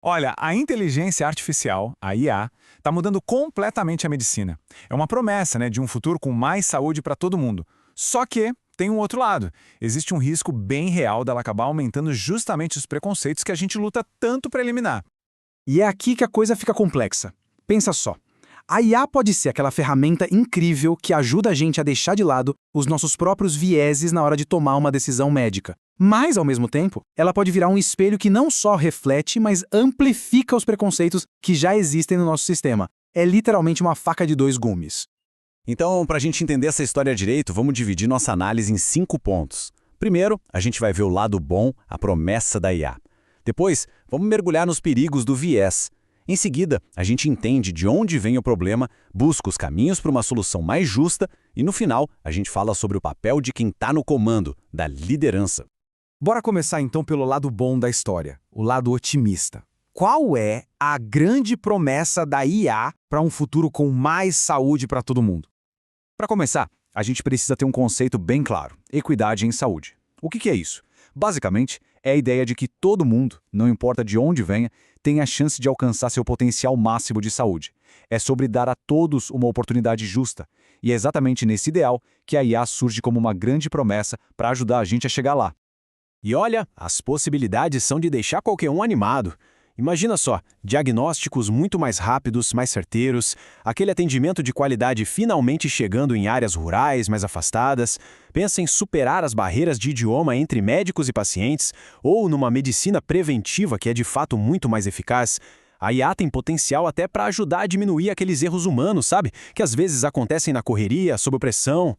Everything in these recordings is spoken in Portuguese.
Olha, a inteligência artificial, a IA, está mudando completamente a medicina. É uma promessa, né, de um futuro com mais saúde para todo mundo. Só que tem um outro lado. Existe um risco bem real dela acabar aumentando justamente os preconceitos que a gente luta tanto para eliminar. E é aqui que a coisa fica complexa. Pensa só. A IA pode ser aquela ferramenta incrível que ajuda a gente a deixar de lado os nossos próprios vieses na hora de tomar uma decisão médica. Mas, ao mesmo tempo, ela pode virar um espelho que não só reflete, mas amplifica os preconceitos que já existem no nosso sistema. É literalmente uma faca de dois gumes. Então, para a gente entender essa história direito, vamos dividir nossa análise em 5 pontos. Primeiro, a gente vai ver o lado bom, a promessa da IA. Depois, vamos mergulhar nos perigos do viés. Em seguida, a gente entende de onde vem o problema, busca os caminhos para uma solução mais justa e, no final, a gente fala sobre o papel de quem está no comando, da liderança. Bora começar então pelo lado bom da história, o lado otimista. Qual é a grande promessa da IA para um futuro com mais saúde para todo mundo? Para começar, a gente precisa ter um conceito bem claro: equidade em saúde. O que é isso? Basicamente, é a ideia de que todo mundo, não importa de onde venha, tem a chance de alcançar seu potencial máximo de saúde. É sobre dar a todos uma oportunidade justa. E é exatamente nesse ideal que a IA surge como uma grande promessa para ajudar a gente a chegar lá. E olha, as possibilidades são de deixar qualquer um animado. Imagina só, diagnósticos muito mais rápidos, mais certeiros, aquele atendimento de qualidade finalmente chegando em áreas rurais mais afastadas. Pensa em superar as barreiras de idioma entre médicos e pacientes, ou numa medicina preventiva que é de fato muito mais eficaz. A IA tem potencial até para ajudar a diminuir aqueles erros humanos, sabe? Que às vezes acontecem na correria, sob pressão.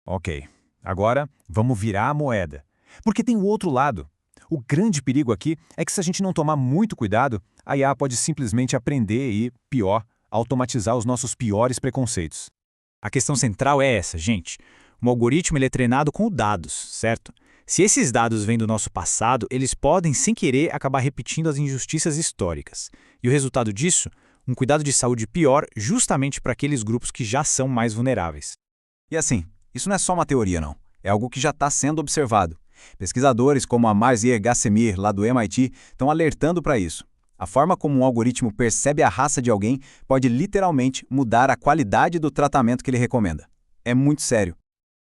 Ok, agora vamos virar a moeda. Porque tem o outro lado. O grande perigo aqui é que se a gente não tomar muito cuidado, a IA pode simplesmente aprender e, pior, automatizar os nossos piores preconceitos. A questão central é essa, gente. Um algoritmo ele é treinado com dados, certo? Se esses dados vêm do nosso passado, eles podem, sem querer, acabar repetindo as injustiças históricas. E o resultado disso? Um cuidado de saúde pior justamente para aqueles grupos que já são mais vulneráveis. E assim, isso não é só uma teoria, não. É algo que já está sendo observado. Pesquisadores como a Marzieh Gassemir, lá do MIT, estão alertando para isso. A forma como um algoritmo percebe a raça de alguém pode literalmente mudar a qualidade do tratamento que ele recomenda. É muito sério.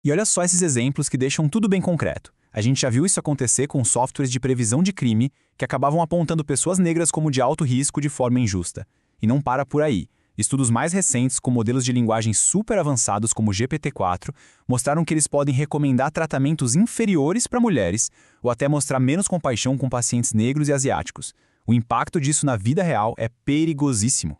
E olha só esses exemplos que deixam tudo bem concreto. A gente já viu isso acontecer com softwares de previsão de crime que acabavam apontando pessoas negras como de alto risco de forma injusta. E não para por aí. Estudos mais recentes com modelos de linguagem super avançados como o GPT-4 mostraram que eles podem recomendar tratamentos inferiores para mulheres ou até mostrar menos compaixão com pacientes negros e asiáticos. O impacto disso na vida real é perigosíssimo.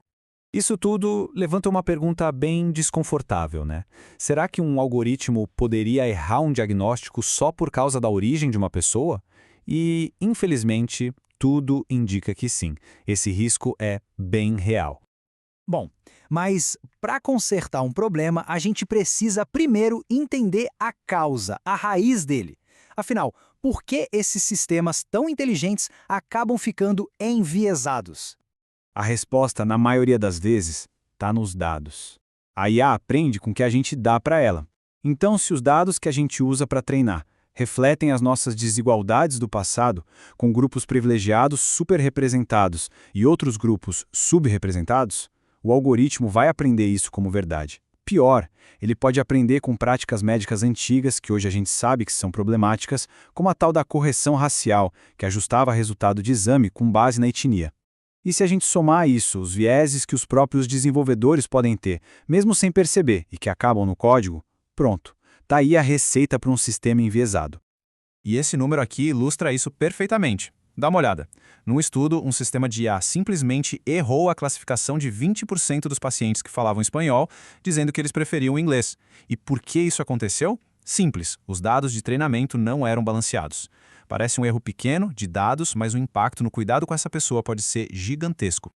Isso tudo levanta uma pergunta bem desconfortável, né? Será que um algoritmo poderia errar um diagnóstico só por causa da origem de uma pessoa? E, infelizmente, tudo indica que sim. Esse risco é bem real. Bom, mas para consertar um problema, a gente precisa primeiro entender a causa, a raiz dele. Afinal, por que esses sistemas tão inteligentes acabam ficando enviesados? A resposta, na maioria das vezes, está nos dados. A IA aprende com o que a gente dá para ela. Então, se os dados que a gente usa para treinar refletem as nossas desigualdades do passado, com grupos privilegiados superrepresentados e outros grupos subrepresentados, o algoritmo vai aprender isso como verdade. Pior, ele pode aprender com práticas médicas antigas que hoje a gente sabe que são problemáticas, como a tal da correção racial, que ajustava resultado de exame com base na etnia. E se a gente somar a isso os vieses que os próprios desenvolvedores podem ter, mesmo sem perceber, e que acabam no código, pronto, tá aí a receita para um sistema enviesado. E esse número aqui ilustra isso perfeitamente. Dá uma olhada. Num estudo, um sistema de IA simplesmente errou a classificação de 20% dos pacientes que falavam espanhol, dizendo que eles preferiam o inglês. E por que isso aconteceu? Simples, os dados de treinamento não eram balanceados. Parece um erro pequeno de dados, mas o impacto no cuidado com essa pessoa pode ser gigantesco.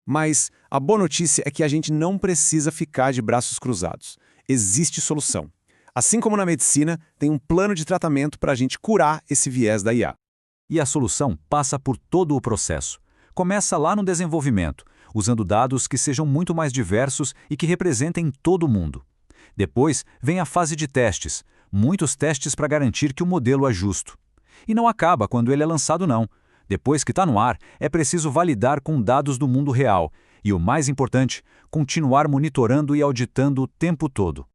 Mas a boa notícia é que a gente não precisa ficar de braços cruzados. Existe solução. Assim como na medicina, tem um plano de tratamento para a gente curar esse viés da IA. E a solução passa por todo o processo. Começa lá no desenvolvimento, usando dados que sejam muito mais diversos e que representem todo mundo. Depois vem a fase de testes, muitos testes para garantir que o modelo é justo. E não acaba quando ele é lançado não. Depois que está no ar, é preciso validar com dados do mundo real. E o mais importante, continuar monitorando e auditando o tempo todo.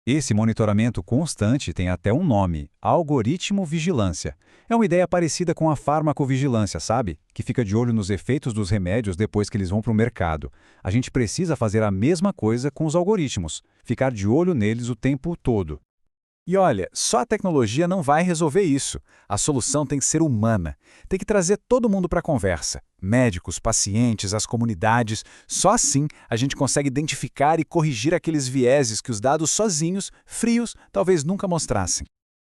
Esse monitoramento constante tem até um nome: algoritmo vigilância. É uma ideia parecida com a farmacovigilância, sabe? Que fica de olho nos efeitos dos remédios depois que eles vão para o mercado. A gente precisa fazer a mesma coisa com os algoritmos, ficar de olho neles o tempo todo. E olha, só a tecnologia não vai resolver isso. A solução tem que ser humana. Tem que trazer todo mundo para a conversa. Médicos, pacientes, as comunidades. Só assim a gente consegue identificar e corrigir aqueles vieses que os dados sozinhos, frios, talvez nunca mostrassem.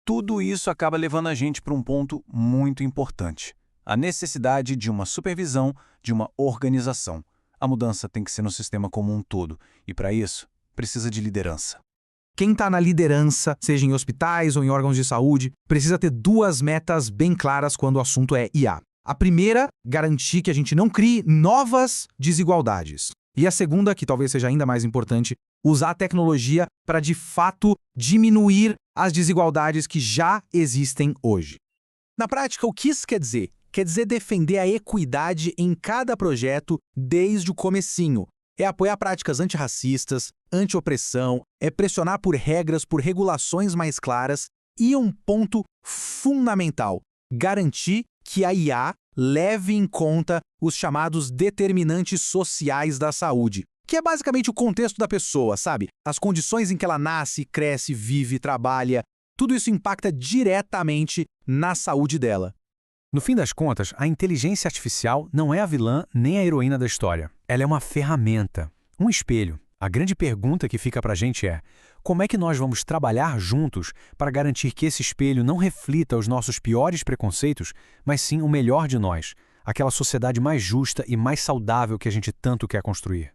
Tudo isso acaba levando a gente para um ponto muito importante: a necessidade de uma supervisão, de uma organização. A mudança tem que ser no sistema como um todo, e para isso, precisa de liderança. Quem está na liderança, seja em hospitais ou em órgãos de saúde, precisa ter duas metas bem claras quando o assunto é IA. A primeira, garantir que a gente não crie novas desigualdades. E a segunda, que talvez seja ainda mais importante, usar a tecnologia para, de fato, diminuir as desigualdades que já existem hoje. Na prática, o que isso quer dizer? Quer dizer defender a equidade em cada projeto desde o comecinho. É apoiar práticas antirracistas, anti-opressão, é pressionar por regras, por regulações mais claras e um ponto fundamental: garantir que a IA leve em conta os chamados determinantes sociais da saúde, que é basicamente o contexto da pessoa, sabe? As condições em que ela nasce, cresce, vive, trabalha. Tudo isso impacta diretamente na saúde dela. No fim das contas, a inteligência artificial não é a vilã nem a heroína da história. Ela é uma ferramenta, um espelho. A grande pergunta que fica pra gente é: como é que nós vamos trabalhar juntos para garantir que esse espelho não reflita os nossos piores preconceitos, mas sim o melhor de nós, aquela sociedade mais justa e mais saudável que a gente tanto quer construir?